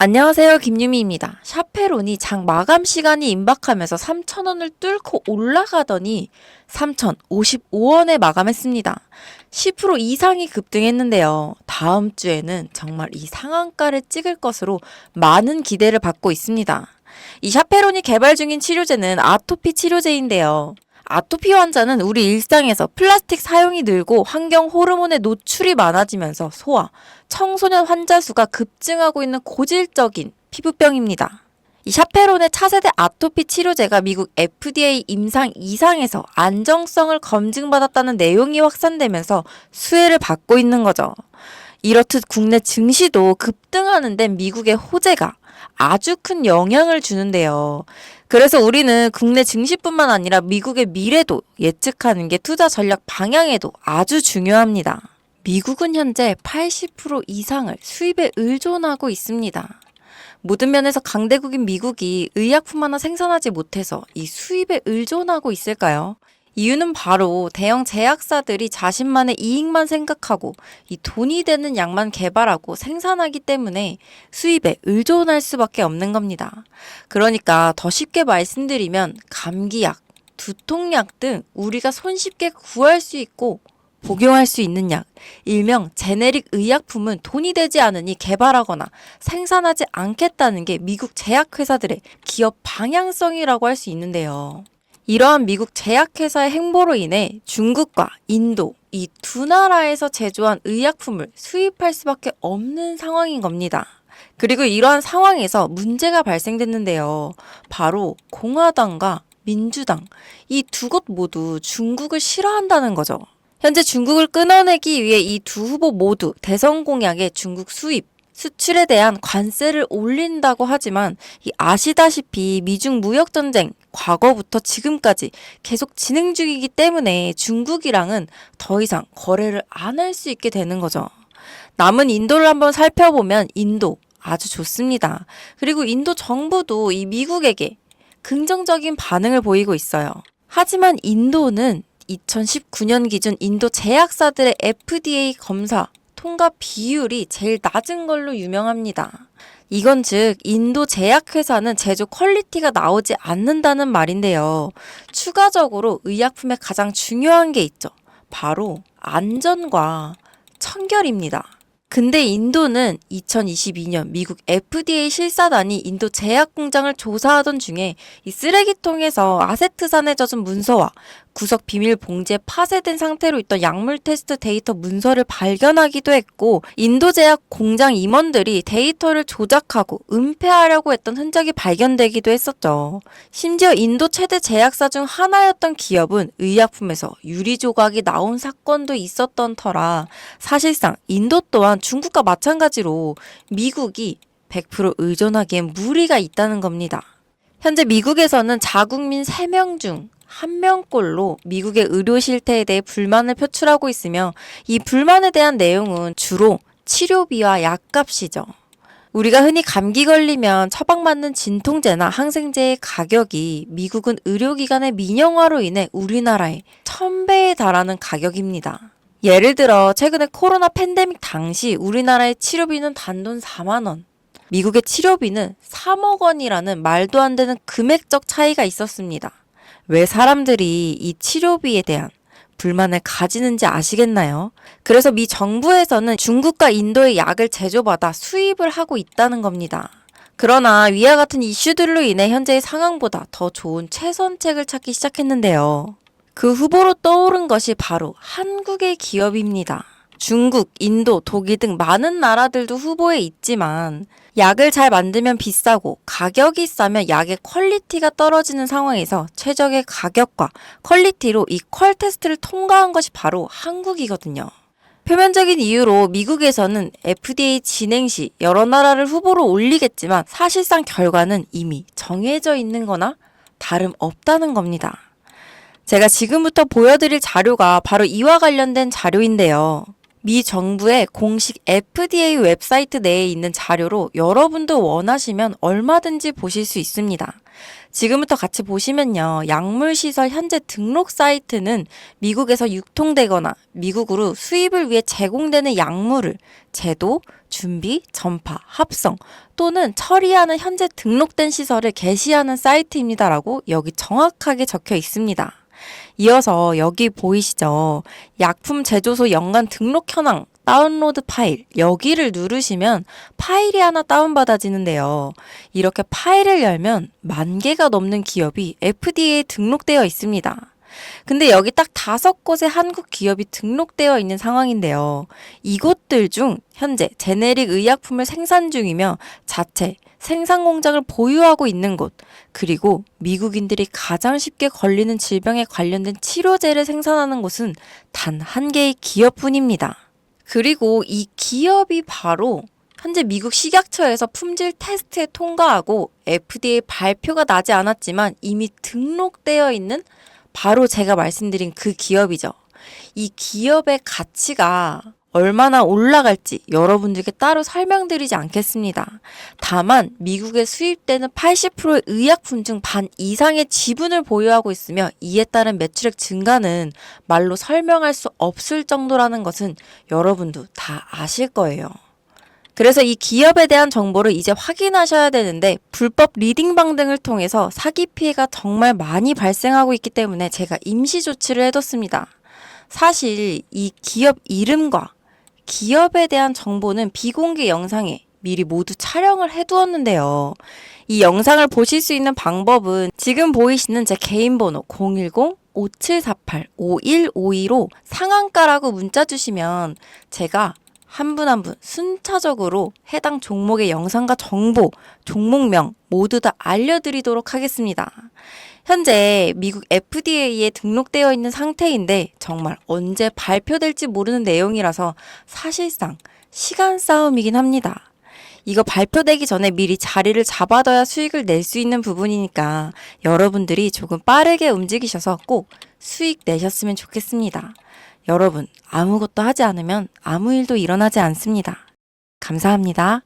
안녕하세요, 김유미입니다. 샤페론이 장 마감 시간이 임박하면서 3,000원을 뚫고 올라가더니 3,055원에 마감했습니다. 10% 이상이 급등했는데요. 다음 주에는 정말 이 상한가를 찍을 것으로 많은 기대를 받고 있습니다. 이 샤페론이 개발 중인 치료제는 아토피 치료제인데요. 아토피 환자는 우리 일상에서 플라스틱 사용이 늘고 환경 호르몬의 노출이 많아지면서 소아, 청소년 환자 수가 급증하고 있는 고질적인 피부병입니다. 이 샤페론의 차세대 아토피 치료제가 미국 FDA 임상 2상에서 안정성을 검증받았다는 내용이 확산되면서 수혜를 받고 있는 거죠. 이렇듯 국내 증시도 급등하는 데 미국의 호재가 아주 큰 영향을 주는데요. 그래서 우리는 국내 증시뿐만 아니라 미국의 미래도 예측하는 게 투자 전략 방향에도 아주 중요합니다. 미국은 현재 80% 이상을 수입에 의존하고 있습니다. 모든 면에서 강대국인 미국이 의약품 하나 생산하지 못해서 이 수입에 의존하고 있을까요? 이유는 바로 대형 제약사들이 자신만의 이익만 생각하고 이 돈이 되는 약만 개발하고 생산하기 때문에 수입에 의존할 수밖에 없는 겁니다. 그러니까 더 쉽게 말씀드리면 감기약, 두통약 등 우리가 손쉽게 구할 수 있고 복용할 수 있는 약, 일명 제네릭 의약품은 돈이 되지 않으니 개발하거나 생산하지 않겠다는 게 미국 제약회사들의 기업 방향성이라고 할 수 있는데요. 이러한 미국 제약회사의 행보로 인해 중국과 인도 이 두 나라에서 제조한 의약품을 수입할 수밖에 없는 상황인 겁니다. 그리고 이러한 상황에서 문제가 발생됐는데요. 바로 공화당과 민주당 이 두 곳 모두 중국을 싫어한다는 거죠. 현재 중국을 끊어내기 위해 이 두 후보 모두 대선 공약에 중국 수입, 수출에 대한 관세를 올린다고 하지만 아시다시피 미중 무역전쟁 과거부터 지금까지 계속 진행 중이기 때문에 중국이랑은 더 이상 거래를 안 할 수 있게 되는 거죠. 남은 인도를 한번 살펴보면 인도 아주 좋습니다. 그리고 인도 정부도 이 미국에게 긍정적인 반응을 보이고 있어요. 하지만 인도는 2019년 기준 인도 제약사들의 FDA 검사 통과 비율이 제일 낮은 걸로 유명합니다. 이건 즉 인도 제약회사는 제조 퀄리티가 나오지 않는다는 말인데요. 추가적으로 의약품에 가장 중요한 게 있죠. 바로 안전과 청결입니다. 근데 인도는 2022년 미국 FDA 실사단이 인도 제약 공장을 조사하던 중에 이 쓰레기통에서 아세트산에 젖은 문서와 구석 비밀 봉지에 파쇄된 상태로 있던 약물 테스트 데이터 문서를 발견하기도 했고, 인도 제약 공장 임원들이 데이터를 조작하고 은폐하려고 했던 흔적이 발견되기도 했었죠. 심지어 인도 최대 제약사 중 하나였던 기업은 의약품에서 유리 조각이 나온 사건도 있었던 터라 사실상 인도 또한 중국과 마찬가지로 미국이 100% 의존하기엔 무리가 있다는 겁니다. 현재 미국에서는 자국민 3명 중 1명꼴로 미국의 의료 실태에 대해 불만을 표출하고 있으며 이 불만에 대한 내용은 주로 치료비와 약값이죠. 우리가 흔히 감기 걸리면 처방받는 진통제나 항생제의 가격이 미국은 의료기관의 민영화로 인해 우리나라의 1000배에 달하는 가격입니다. 예를 들어 최근에 코로나 팬데믹 당시 우리나라의 치료비는 단돈 4만 원, 미국의 치료비는 3억 원이라는 말도 안 되는 금액적 차이가 있었습니다. 왜 사람들이 이 치료비에 대한 불만을 가지는지 아시겠나요? 그래서 미 정부에서는 중국과 인도의 약을 제조받아 수입을 하고 있다는 겁니다. 그러나 위와 같은 이슈들로 인해 현재의 상황보다 더 좋은 최선책을 찾기 시작했는데요. 그 후보로 떠오른 것이 바로 한국의 기업입니다. 중국, 인도, 독일 등 많은 나라들도 후보에 있지만 약을 잘 만들면 비싸고 가격이 싸면 약의 퀄리티가 떨어지는 상황에서 최적의 가격과 퀄리티로 이 퀄 테스트를 통과한 것이 바로 한국이거든요. 표면적인 이유로 미국에서는 FDA 진행 시 여러 나라를 후보로 올리겠지만 사실상 결과는 이미 정해져 있는 거나 다름없다는 겁니다. 제가 지금부터 보여드릴 자료가 바로 이와 관련된 자료인데요. 미 정부의 공식 FDA 웹사이트 내에 있는 자료로 여러분도 원하시면 얼마든지 보실 수 있습니다. 지금부터 같이 보시면요. 약물시설 현재 등록 사이트는 미국에서 유통되거나 미국으로 수입을 위해 제공되는 약물을 제도, 준비, 전파, 합성 또는 처리하는 현재 등록된 시설을 게시하는 사이트입니다라고 여기 정확하게 적혀 있습니다. 이어서 여기 보이시죠? 약품 제조소 연간 등록 현황 다운로드 파일 여기를 누르시면 파일이 하나 다운받아지는데요. 이렇게 파일을 열면 10,000개가 넘는 기업이 FDA에 등록되어 있습니다. 근데 여기 딱 5곳의 한국 기업이 등록되어 있는 상황인데요. 이곳들 중 현재 제네릭 의약품을 생산 중이며 자체 생산 공장을 보유하고 있는 곳, 그리고 미국인들이 가장 쉽게 걸리는 질병에 관련된 치료제를 생산하는 곳은 단 한 개의 기업뿐입니다. 그리고 이 기업이 바로 현재 미국 식약처에서 품질 테스트에 통과하고 FDA 발표가 나지 않았지만 이미 등록되어 있는 바로 제가 말씀드린 그 기업이죠. 이 기업의 가치가 얼마나 올라갈지 여러분들께 따로 설명드리지 않겠습니다. 다만 미국에 수입되는 80%의 의약품 중 반 이상의 지분을 보유하고 있으며 이에 따른 매출액 증가는 말로 설명할 수 없을 정도라는 것은 여러분도 다 아실 거예요. 그래서 이 기업에 대한 정보를 이제 확인하셔야 되는데 불법 리딩방 등을 통해서 사기 피해가 정말 많이 발생하고 있기 때문에 제가 임시 조치를 해뒀습니다. 사실 이 기업 이름과 기업에 대한 정보는 비공개 영상에 미리 모두 촬영을 해두었는데요. 이 영상을 보실 수 있는 방법은 지금 보이시는 제 개인 번호 010-5748-5152로 상한가라고 문자 주시면 제가 한 분 한 분 순차적으로 해당 종목의 영상과 정보, 종목명 모두 다 알려드리도록 하겠습니다. 현재 미국 FDA에 등록되어 있는 상태인데 정말 언제 발표될지 모르는 내용이라서 사실상 시간 싸움이긴 합니다. 이거 발표되기 전에 미리 자리를 잡아둬야 수익을 낼 수 있는 부분이니까 여러분들이 조금 빠르게 움직이셔서 꼭 수익 내셨으면 좋겠습니다. 여러분, 아무것도 하지 않으면 아무 일도 일어나지 않습니다. 감사합니다.